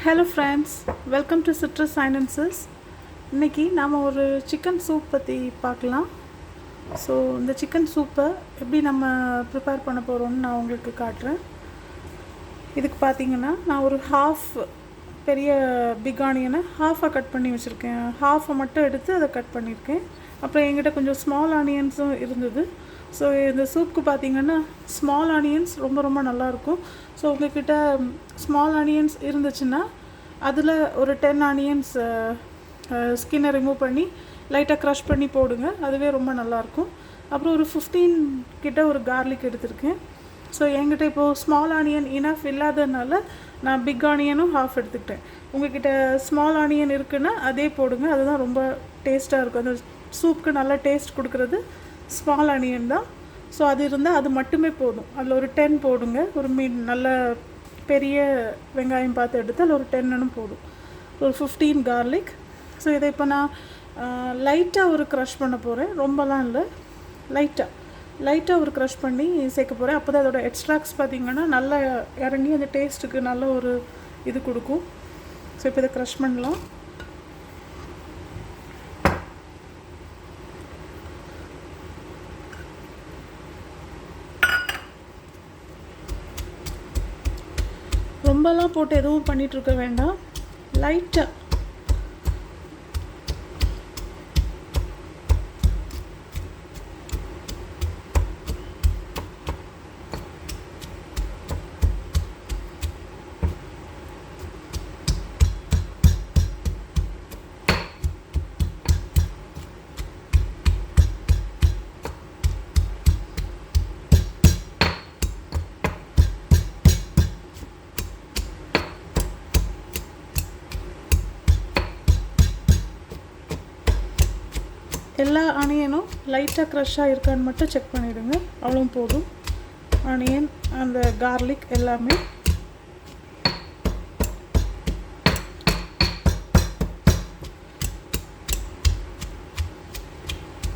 Hello friends, welcome to citrus sinensis. இன்றைக்கி நாம் ஒரு சிக்கன் சூப் பற்றி பார்க்கலாம். ஸோ இந்த சிக்கன் சூப்பை எப்படி நம்ம ப்ரிப்பேர் பண்ண போகிறோம்னு நான் உங்களுக்கு காட்டுறேன். இதுக்கு பார்த்தீங்கன்னா நான் ஒரு பெரிய பிக் ஆனியனை ஹாஃபாக கட் பண்ணி வச்சுருக்கேன். ஹாஃபை மட்டும் எடுத்து அதை கட் பண்ணியிருக்கேன். அப்புறம் என்கிட்ட கொஞ்சம் ஸ்மால் ஆனியன்ஸும் இருந்தது. ஸோ இந்த சூப்புக்கு பார்த்திங்கன்னா ஸ்மால் ஆனியன்ஸ் ரொம்ப ரொம்ப நல்லாயிருக்கும். ஸோ உங்கள்கிட்ட ஸ்மால் ஆனியன்ஸ் இருந்துச்சுன்னா அதில் ஒரு 10 ஆனியன்ஸ் ஸ்கின்னை ரிமூவ் பண்ணி லைட்டாக க்ரஷ் பண்ணி போடுங்க. அதுவே ரொம்ப நல்லாயிருக்கும். அப்புறம் ஒரு 15 கிட்ட ஒரு கார்லிக் எடுத்திருக்கேன். ஸோ என்கிட்ட இப்போது ஸ்மால் ஆனியன் இனஃப் இல்லாததுனால நான் பிக் ஆனியனும் ஹாஃப் எடுத்துக்கிட்டேன். உங்கள்கிட்ட ஸ்மால் ஆனியன் இருக்குன்னா அதே போடுங்க. அதுதான் ரொம்ப டேஸ்ட்டாக இருக்கும். அந்த சூப்புக்கு நல்லா டேஸ்ட் கொடுக்குறது ஸ்மால் ஆனியன் தான். ஸோ அது இருந்தால் அது மட்டுமே போதும். அதில் ஒரு 10 போடுங்க. ஒரு நல்ல பெரிய வெங்காயம் பார்த்து எடுத்து அதில் ஒரு 10 போதும். ஒரு 15 கார்லிக். ஸோ இதை இப்போ நான் லைட்டாக ஒரு க்ரஷ் பண்ண போகிறேன். ரொம்பலாம் இல்லை, லைட்டாக ஒரு க்ரஷ் பண்ணி சேர்க்க போகிறேன். அப்போ தான் அதோடய எக்ஸ்ட்ராக்ட்ஸ் பார்த்திங்கன்னா நல்லா இறங்கி அந்த டேஸ்ட்டுக்கு நல்ல ஒரு இது கொடுக்கும். ஸோ இப்போ இதை க்ரஷ் பண்ணலாம். ரொம்பலாம் போட்டு எதுவும் பண்ணிகிட்ருக்க வேண்டாம், லைட்டாக. எல்லா ஆனியனும் லைட்டாக க்ரஷ்ஷாக இருக்கான்னு மட்டும் செக் பண்ணிவிடுங்க. அவ்வளோ போதும். ஆனியன், அந்த கார்லிக் எல்லாமே.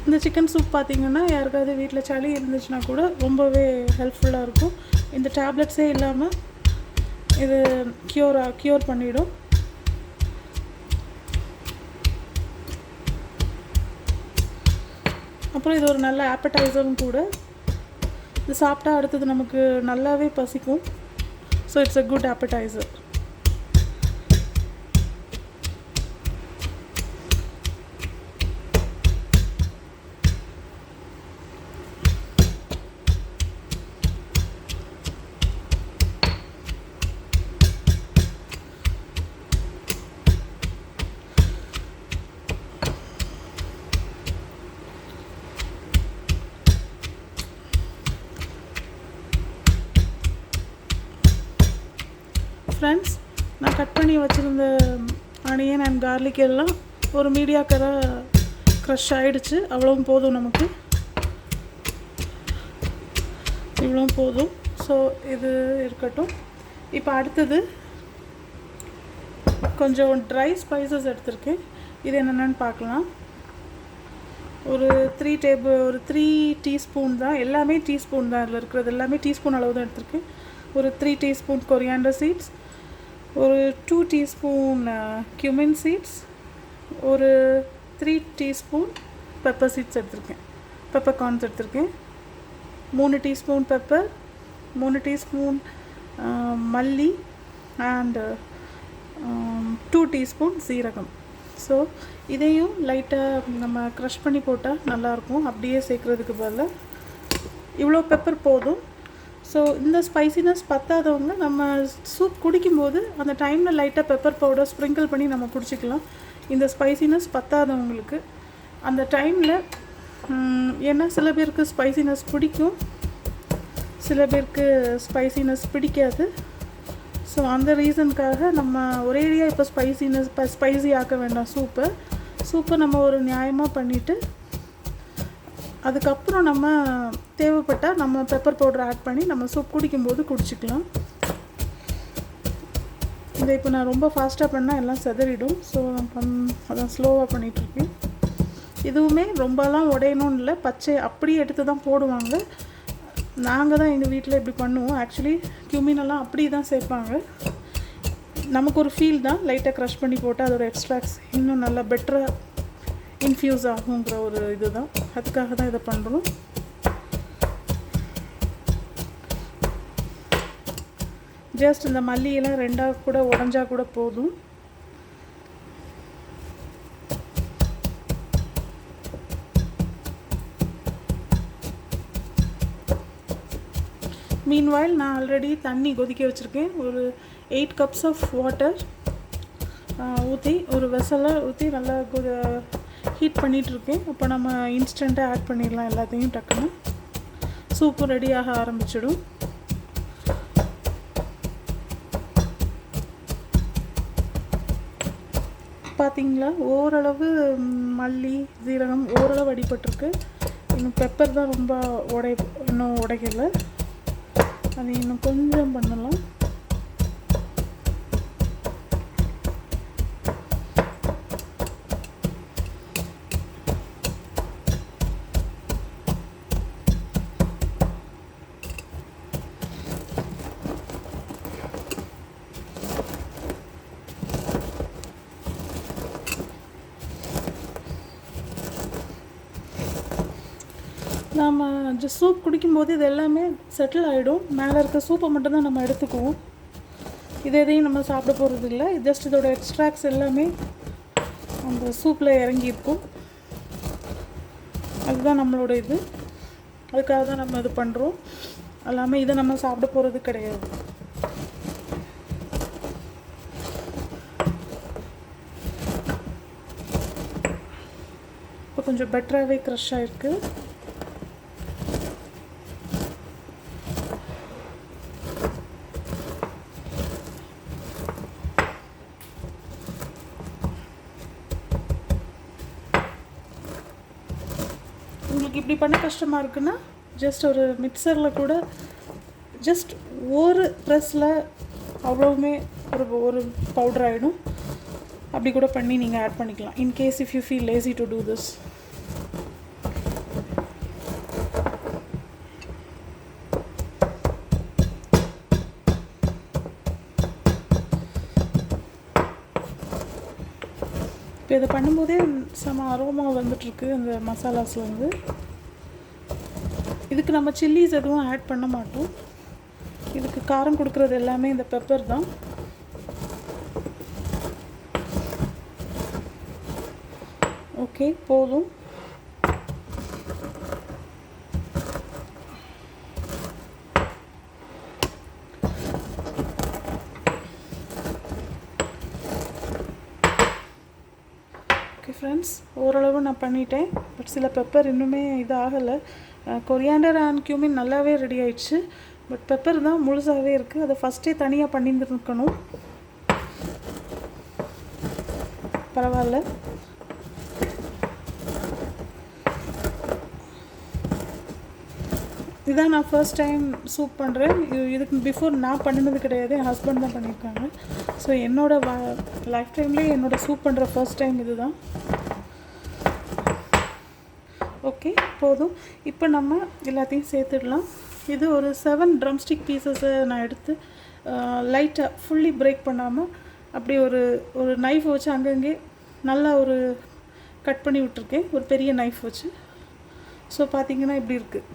இந்த சிக்கன் சூப் பார்த்திங்கன்னா யாருக்காவது வீட்டில் சளி இருந்துச்சுன்னா கூட ரொம்பவே ஹெல்ப்ஃபுல்லாக இருக்கும். இந்த டேப்லெட்ஸே இல்லாமல் இது க்யூர் பண்ணிவிடும். அப்புறம் இது ஒரு நல்ல ஆப்படைசரும் கூட. இது சாப்பிட்டா அடுத்தது நமக்கு நல்லாவே பசிக்கும். So it's a good appetiser. Friends, நான் கட் பண்ணி வச்சுருந்த ஆனியன் அண்ட் கார்லிக் எல்லாம் ஒரு மீடியாக்கராக க்ரஷ் ஆகிடுச்சு. அவ்வளவும் போதும் நமக்கு, இவ்வளோ போதும். ஸோ இது இருக்கட்டும். இப்போ அடுத்தது கொஞ்சம் ட்ரை ஸ்பைசஸ் எடுத்திருக்கேன். இது என்னென்னு பார்க்கலாம். ஒரு 3 டீஸ்பூன் தான், எல்லாமே டீஸ்பூன் தான். அதில் இருக்கிறது எல்லாமே டீஸ்பூன் அளவு தான் எடுத்திருக்கேன். ஒரு 3 டீஸ்பூன் கொரியாண்டர் சீட்ஸ், ஒரு 2 டீஸ்பூன் cumin சீட்ஸ், ஒரு 3 டீஸ்பூன் பெப்பர் சீட்ஸ் எடுத்திருக்கேன். பெப்பர் கார்ன்ஸ் எடுத்திருக்கேன். 3 டீஸ்பூன் பெப்பர், 3 டீஸ்பூன் மல்லி அண்ட் 2 டீஸ்பூன் சீரகம். ஸோ இதையும் லைட்டாக நம்ம க்ரஷ் பண்ணி போட்டால் நல்லாயிருக்கும். அப்படியே சேர்க்குறதுக்கு பதிலாக இவ்வளோ பெப்பர் போதும். ஸோ இந்த ஸ்பைசினஸ் பத்தாதவங்க நம்ம சூப் குடிக்கும்போது அந்த டைமில் லைட்டாக பெப்பர் பவுடர் ஸ்ப்ரிங்கிள் பண்ணி நம்ம குடிச்சிக்கலாம். இந்த ஸ்பைசினஸ் பத்தாதவங்களுக்கு அந்த டைமில், ஏன்னா சில பேருக்கு ஸ்பைசினஸ் பிடிக்கும், சில பேருக்கு ஸ்பைசினஸ் பிடிக்காது. ஸோ அந்த ரீசனுக்காக நம்ம ஒரேடியாக இப்போ ஸ்பைசி ஆக்க வேண்டாம். சூப்பை நம்ம ஒரு நியாயமாக பண்ணிவிட்டு அதுக்கப்புறம் நம்ம தேவைப்பட்டால் நம்ம பெப்பர் பவுடர் ஆட் பண்ணி நம்ம சூப் குடிக்கும்போது குடிச்சிக்கலாம். இதை இப்போ நான் ரொம்ப ஃபாஸ்ட்டாக பண்ணால் எல்லாம் செதறிடும். ஸோ அதான் ஸ்லோவாக பண்ணிகிட்ருக்கேன். இதுவுமே ரொம்பலாம் உடையணும்னு இல்லை, பச்சை அப்படியே எடுத்து தான் போடுவாங்க. நாங்கள் தான் எங்கள் வீட்டில் இப்படி பண்ணுவோம். ஆக்சுவலி cumin எல்லாம் அப்படி தான் சேர்ப்பாங்க. நமக்கு ஒரு ஃபீல் தான், லைட்டாக க்ரஷ் பண்ணி போட்டால் அதோடய எக்ஸ்ட்ராக்ட்ஸ் இன்னும் நல்லா பெட்டராக இன்ஃப்யூஸ் ஆகுங்கிற ஒரு இது தான், அதுக்காக தான் இதை பண்ணுறோம். ஜஸ்ட் இந்த மல்லியெல்லாம் ரெண்டாக கூட உடஞ்சா கூட போதும். மீன்வாயில் நான் ஆல்ரெடி தண்ணி கொதிக்க வச்சுருக்கேன். ஒரு 8 cups ஆஃப் வாட்டர் ஊற்றி ஒரு வெசலில் ஊற்றி நல்லா ஹீட் பண்ணிகிட்ருக்கேன். அப்போ நம்ம இன்ஸ்டண்ட்டாக ஆட் பண்ணிடலாம் எல்லாத்தையும், டக்குன்னு சூப்பு ரெடியாக ஆரம்பிச்சிடும். பார்த்திங்களா, ஓரளவு மல்லி சீரகம் ஓரளவு அடிபட்டிருக்கு. இன்னும் பெப்பர் தான் ரொம்ப இன்னும் உடைக்கலை, அது இன்னும் கொஞ்சம் பண்ணலாம். நம்ம சூப் குடிக்கும்போது இது எல்லாமே செட்டில் ஆகிடும். மேலே இருக்க சூப்பை மட்டும்தான் நம்ம எடுத்துக்குவோம். எதையும் நம்ம சாப்பிட போகிறது இல்லை. ஜஸ்ட் இதோட எக்ஸ்ட்ராக்ட்ஸ் எல்லாமே அந்த சூப்பில் இறங்கியிருக்கும். அதுதான் நம்மளோட இது, அதுக்காக தான் நம்ம இது பண்ணுறோம். எல்லாமே இதை நம்ம சாப்பிட போகிறது கிடையாது. இப்போ கொஞ்சம் பெட்டராகவே க்ரஷ் ஆகிருக்கு. உங்களுக்கு இப்படி பண்ண கஷ்டமாக இருக்குன்னா ஜஸ்ட் ஒரு மிக்சரில் கூட ஜஸ்ட் ஒரு ப்ரெஸ்ஸில் அவ்வளோவுமே ஒரு பவுடர் ஆகிடும். அப்படி கூட பண்ணி நீங்கள் ஆட் பண்ணிக்கலாம், in case if you feel lazy to do this. இப்போ இதை பண்ணும்போதே செம அரோமா வந்துட்டுருக்கு அந்த மசாலாஸ்லேருந்து. இதுக்கு நம்ம சில்லிஸ் எதுவும் ஆட் பண்ண மாட்டோம். இதுக்கு காரம் கொடுக்குறது எல்லாமே இந்த பெப்பர் தான். ஓகே, போதும். ஓகே ஃப்ரெண்ட்ஸ், ஓரளவு நான் பண்ணிட்டேன். பட் சில பெப்பர் இன்னுமே இது ஆகலை. கொரியாண்டர் அண்ட் கியூமின் நல்லாவே ரெடி ஆயிடுச்சு. பட் பெப்பர் தான் முழுசாகவே இருக்குது. அதை ஃபஸ்ட்டே தனியாக பண்ணியிருந்துருக்கணும். பரவாயில்ல. இதான் நான் ஃபர்ஸ்ட் டைம் சூப் பண்ணுறேன். இதுக்கு பிஃபோர் நான் பண்ணினது கிடையாது, என் ஹஸ்பண்ட் தான் பண்ணியிருக்காங்க. ஸோ என்னோடய லைஃப் டைம்லேயே என்னோடய சூப் பண்ணுற ஃபர்ஸ்ட் டைம் இது தான். ஓகே, போதும். இப்போ நம்ம எல்லாத்தையும் சேர்த்துடலாம். இது ஒரு 7 ட்ரம்ஸ்டிக் பீசஸை நான் எடுத்து லைட்டாக ஃபுல்லி பிரேக் பண்ணாமல் அப்படி ஒரு நைஃப் வச்சு அங்கங்கே நல்லா ஒரு கட் பண்ணி விட்டுருக்கேன், ஒரு பெரிய நைஃப் வச்சு. ஸோ பார்த்திங்கன்னா இப்படி இருக்குது.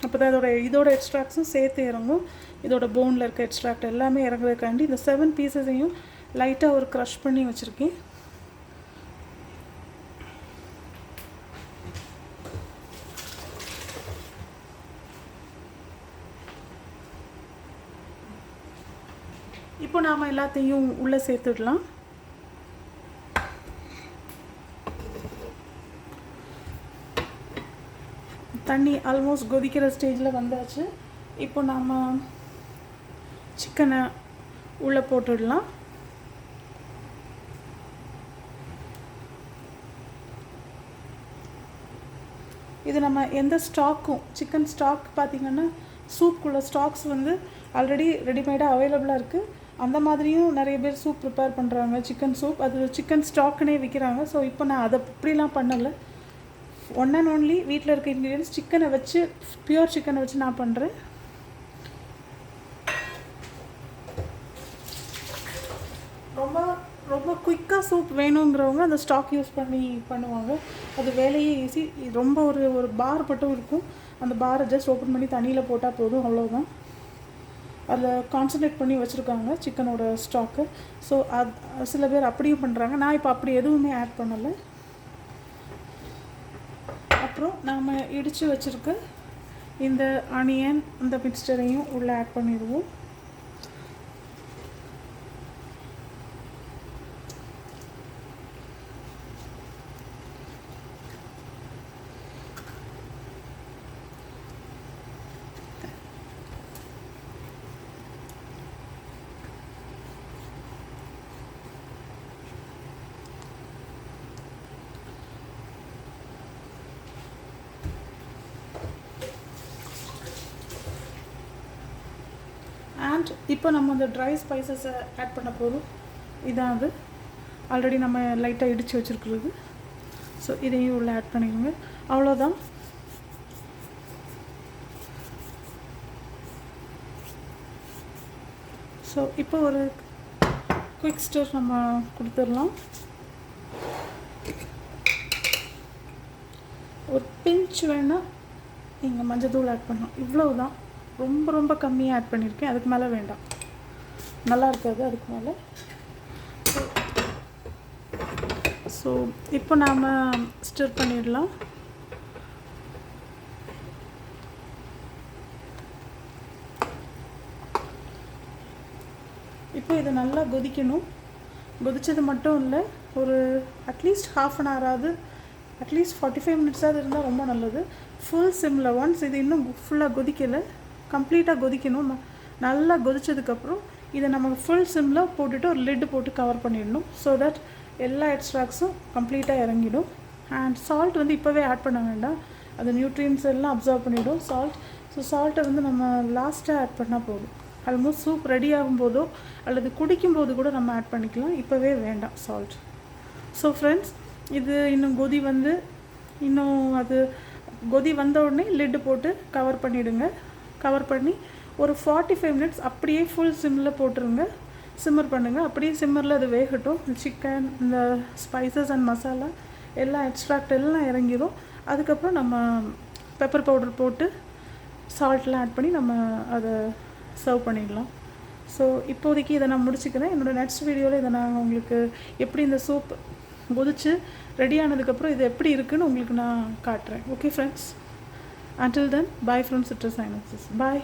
அப்போ தான் இதோட எக்ஸ்ட்ராக்ட்ஸும் சேர்த்து இறங்கும். இதோட போனில் இருக்க எக்ஸ்ட்ராக்ட் எல்லாமே இறங்குறதுக்காண்டி இந்த 7 பீசஸையும் லைட்டாக ஒரு க்ரஷ் பண்ணி வச்சுருக்கேன். இப்போ நாம் எல்லாத்தையும் உள்ளே சேர்த்துடலாம். தண்ணி ஆல்மோஸ்ட் கொதிக்கிற ஸ்டேஜில் வந்தாச்சு. இப்போ நாம் சிக்கனை உள்ளே போட்டுடலாம். இது நம்ம எந்த ஸ்டாக்கும், சிக்கன் ஸ்டாக் பார்த்திங்கன்னா சூப்புக்குள்ள ஸ்டாக்ஸ் வந்து ஆல்ரெடி ரெடிமேடாக அவைலபிளாக இருக்குது. அந்த மாதிரியும் நிறைய பேர் சூப் ப்ரிப்பேர் பண்ணுறாங்க, சிக்கன் சூப். அது சிக்கன் ஸ்டாக்குன்னே விற்கிறாங்க. ஸோ இப்போ நான் அதை இப்படிலாம் பண்ணலை. ஒன் அண்ட் ஒன்லி வீட்டில் இருக்க இன்க்ரீடியன்ஸ் சிக்கனை வச்சு, பியூர் சிக்கனை வச்சு நான் பண்ணுறேன். குயிக்காக சூப் வேணுங்கிறவங்க அந்த ஸ்டாக் யூஸ் பண்ணி பண்ணுவாங்க. அது வேலையே ஈஸி. ரொம்ப ஒரு பார் மட்டும் இருக்கும். அந்த பாரை ஜஸ்ட் ஓப்பன் பண்ணி தண்ணியில் போட்டால் போதும், அவ்வளோதான். அதில் கான்சன்ட்ரேட் பண்ணி வச்சுருக்காங்க சிக்கனோட ஸ்டாக்கு. ஸோ சில பேர் அப்படியும் பண்ணுறாங்க. நான் இப்போ அப்படி எதுவுமே ஆட் பண்ணலை. அப்புறம் நாம் இடித்து வச்சுருக்க இந்த ஆனியன் இந்த மிக்ஸ்டரையும் உள்ளே ஆட் பண்ணிடுவோம். அண்ட் இப்போ நம்ம அந்த ட்ரை ஸ்பைசஸை ஆட் பண்ண போகிறோம். இதான் அது ஆல்ரெடி நம்ம லைட்டாக இடித்து வச்சுருக்குறது. ஸோ இதையும் உள்ளே ஆட் பண்ணிக்கோங்க. அவ்வளோதான். ஸோ இப்போ ஒரு குயிக் ஸ்டர் நம்ம கொடுத்துடலாம். ஒரு பிஞ்ச் வேணால் நீங்கள் மஞ்சள் தூள் ஆட் பண்ணலாம். இவ்வளவு தான். ரொம்ப கம்மியாக ஆட் பண்ணியிருக்கேன். அதுக்கு மேலே வேண்டாம், நல்லா இருக்காது அதுக்கு மேலே. ஸோ இப்போ நாம் ஸ்டிர் பண்ணிடலாம். இப்போ இதை நல்லா கொதிக்கணும். கொதித்தது மட்டும் இல்லை, ஒரு அட்லீஸ்ட் ½ அன் ஹவராவது, அட்லீஸ்ட் 45 மினிட்ஸாவது இருந்தால் ரொம்ப நல்லது. ஃபுல் சிம்மில் ஒன்ஸ் இது இன்னும் ஃபுல்லாக கொதிக்கலை, கம்ப்ளீட்டாக கொதிக்கணும். நல்லா கொதித்ததுக்கப்புறம் இதை நம்ம ஃபுல் சிம்மில் போட்டுட்டு ஒரு லிட்டு போட்டு கவர் பண்ணிடணும். ஸோ தட் எல்லா எக்ஸ்ட்ராக்ஸும் கம்ப்ளீட்டாக இறங்கிடும். அண்ட் சால்ட் வந்து இப்போவே ஆட் பண்ண வேண்டாம், அது நியூட்ரியன்ஸ் எல்லாம் அப்சர்வ் பண்ணிவிடும் சால்ட். ஸோ சால்ட்டை வந்து நம்ம லாஸ்ட்டாக ஆட் பண்ணால் போதும். ஆல்மோஸ்ட் சூப் ரெடி ஆகும்போதோ அல்லது குடிக்கும்போது கூட நம்ம ஆட் பண்ணிக்கலாம், இப்போவே வேண்டாம் சால்ட். ஸோ ஃப்ரெண்ட்ஸ், இது இன்னும் கொதி வந்த உடனே லிட்டு போட்டு கவர் பண்ணிவிடுங்க. கவர் பண்ணி ஒரு 45 மினிட்ஸ் அப்படியே ஃபுல் சிம்மில் போட்டுருங்க. சிம்மர் பண்ணுங்கள். அப்படியே சிம்மரில் அது வேகட்டும். சிக்கன், இந்த ஸ்பைசஸ் அண்ட் மசாலா எல்லாம் எக்ஸ்ட்ராக்ட் எல்லாம் இறங்கிடும். அதுக்கப்புறம் நம்ம பெப்பர் பவுடர் போட்டு சால்ட்லாம் ஆட் பண்ணி நம்ம அதை சர்வ் பண்ணிடலாம். ஸோ இப்போதைக்கு இதை நான் முடிச்சுக்கிறேன். என்னோடய நெக்ஸ்ட் வீடியோவில் இதை நான் உங்களுக்கு எப்படி இந்த சூப் கொதிச்சு ரெடி ஆனதுக்கப்புறம் இது எப்படி இருக்குன்னு உங்களுக்கு நான் காட்டுறேன். Okay friends, until then, bye from Citrus Sciences. Bye.